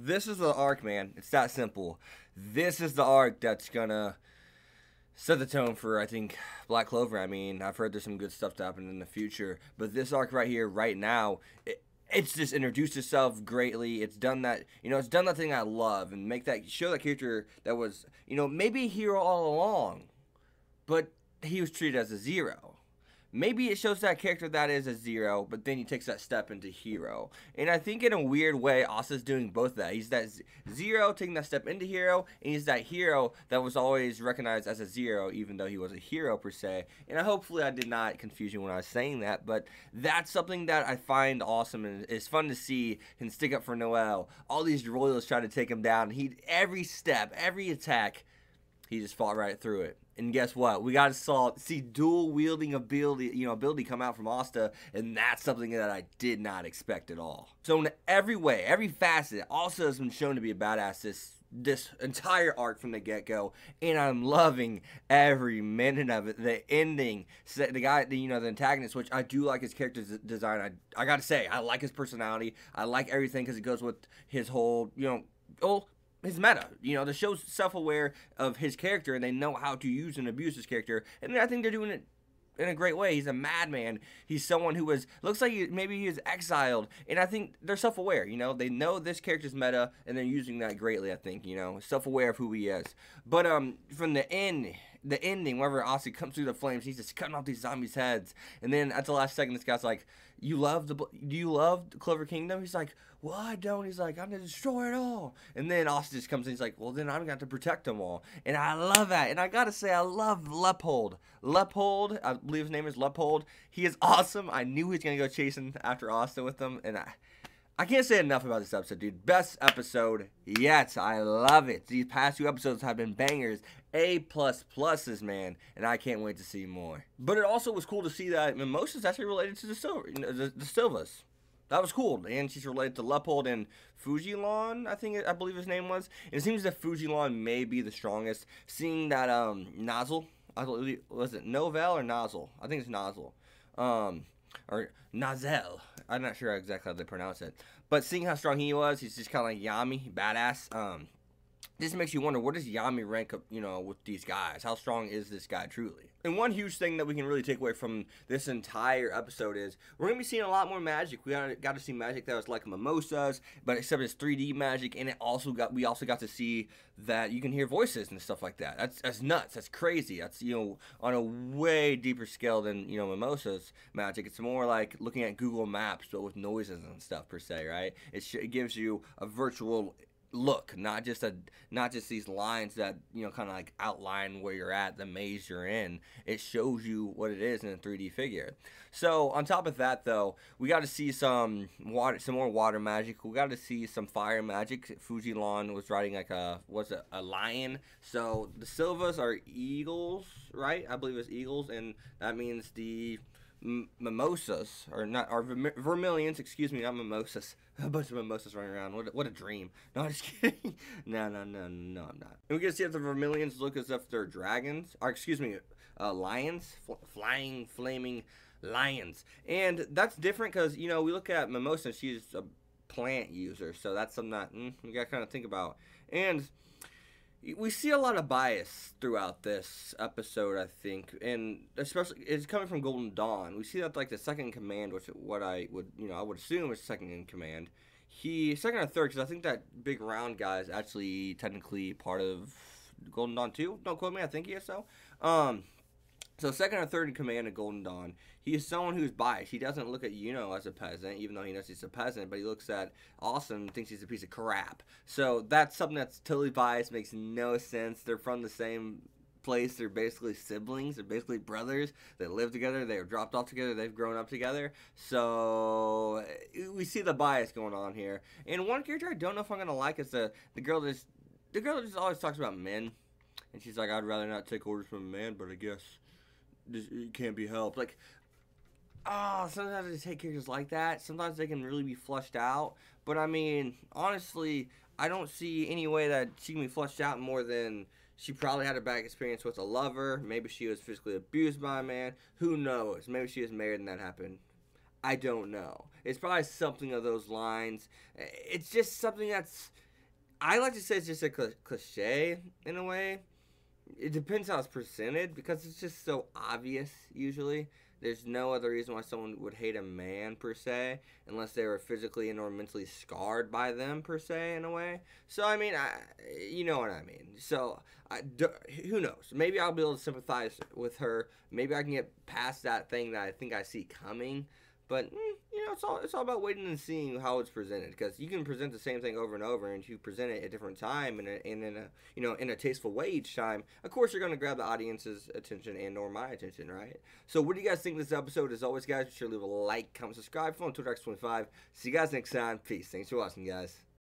this is the arc, man. It's that simple. This is the arc that's gonna set the tone for, I think, Black Clover. I mean, I've heard there's some good stuff to happen in the future, but this arc right here, right now, it's just introduced itself greatly. It's done that, it's done that thing I love and show that character that was, maybe a hero all along, but he was treated as a zero. Maybe it shows that character that is a zero, but then he takes that step into hero. And I think in a weird way, Asta's doing both of that. He's that zero taking that step into hero, and he's that hero that was always recognized as a zero, even though he was a hero per se. And hopefully I did not confuse you when I was saying that, but that's something that I find awesome, and it's fun to see him stick up for Noel. All these royals try to take him down. Every step, every attack, he just fought right through it. And guess what? We got to see dual wielding ability come out from Asta, and that's something that I did not expect at all. So in every way, every facet, Asta has been shown to be a badass this entire arc from the get-go, and I'm loving every minute of it. The ending, the guy, the antagonist, which I do like his character design. I got to say, I like his personality. I like everything because it goes with his whole, his meta. The show's self-aware of his character, and they know how to use and abuse his character, and I think they're doing it in a great way. He's a madman. He's someone who looks like maybe he is exiled, and I think they're self-aware. They know this character's meta, and they're using that greatly. I think self-aware of who he is. But from the ending, whenever Asta comes through the flames, he's just cutting off these zombies' heads, and then at the last second, this guy's like, do you love Clover Kingdom? He's like, well, I don't. He's like, I'm going to destroy it all. And then Asta just comes in. He's like, well, then I'm going to have to protect them all. And I love that. And I got to say, I love Leopold. Leopold, I believe his name is Leopold. He is awesome. I knew he was going to go chasing after Asta with them. And I can't say enough about this episode, dude. Best episode yet. I love it. These past 2 episodes have been bangers. A++s, man. And I can't wait to see more. But it also was cool to see that Mimosa's actually related to the Silvas. That was cool, and she's related to Leopold and Fujilon, I believe his name was. And it seems that Fujilon may be the strongest, seeing that Nozel, was it Novel or Nozel? I think it's Nozel, or Nozel. I'm not sure exactly how they pronounce it, but seeing how strong he was, he's just kind of like Yami, badass. This makes you wonder, where does Yami rank up, with these guys? How strong is this guy truly? And one huge thing that we can really take away from this entire episode is we're going to be seeing a lot more magic. We got to see magic that was like Mimosa's, but except it's 3D magic, and we also got to see that you can hear voices and stuff like that. That's nuts. That's crazy. That's, on a way deeper scale than, Mimosa's magic. It's more like looking at Google Maps, but with noises and stuff per se, right? It gives you a virtual look, not just these lines that kind of like outline where you're at, the maze you're in. It shows you what it is in a 3D figure. So on top of that, though, we got to see some more water magic. We got to see some fire magic. Fujilon was riding like a lion. So the Silvas are eagles, right? I believe it's eagles, and that means the Mimosas, or Vermilions, excuse me, not Mimosas. A bunch of Mimosas running around. What a dream. No, I'm just kidding. No, I'm not. And we can see that the Vermilions look as if they're dragons, or excuse me, lions, flying, flaming lions. And that's different because, we look at Mimosa, she's a plant user, so that's something that we got to kind of think about. And we see a lot of bias throughout this episode, I think, and especially it's coming from Golden Dawn. We see that like the second in command, which I would assume is second in command. Second or third, because I think that big round guy is actually technically part of Golden Dawn too. Don't quote me, I think he is so. So second or third in command of Golden Dawn. He is someone who's biased. He doesn't look at Yuno as a peasant, even though he knows he's a peasant, but he looks at Austin and thinks he's a piece of crap. So that's something that's totally biased, makes no sense. They're from the same place. They're basically siblings. They're basically brothers. They live together. They were dropped off together. They've grown up together. So we see the bias going on here. And one character I don't know if I'm going to like is the girl that just always talks about men. And she's like, I'd rather not take orders from a man, but I guess it can't be helped. Like, sometimes they take characters like that. Sometimes they can really be flushed out. But, I mean, honestly, I don't see any way that she can be flushed out more than she probably had a bad experience with a lover. Maybe she was physically abused by a man. Who knows? Maybe she was married and that happened. I don't know. It's probably something of those lines. It's just something that's I like to say it's just a cliche in a way. It depends how it's presented because it's just so obvious usually. There's no other reason why someone would hate a man per se unless they were physically and or mentally scarred by them per se in a way. So I mean, you know what I mean. So who knows? Maybe I'll be able to sympathize with her. Maybe I can get past that thing that I think I see coming. But you know, it's all about waiting and seeing how it's presented because you can present the same thing over and over, and if you present it at a different time and in a in a tasteful way each time, of course you're going to grab the audience's attention and or my attention, right? So what do you guys think of this episode? As always, guys, be sure to leave a like, comment, subscribe, follow on Twitter X25. See you guys next time. Peace. Thanks for watching, guys.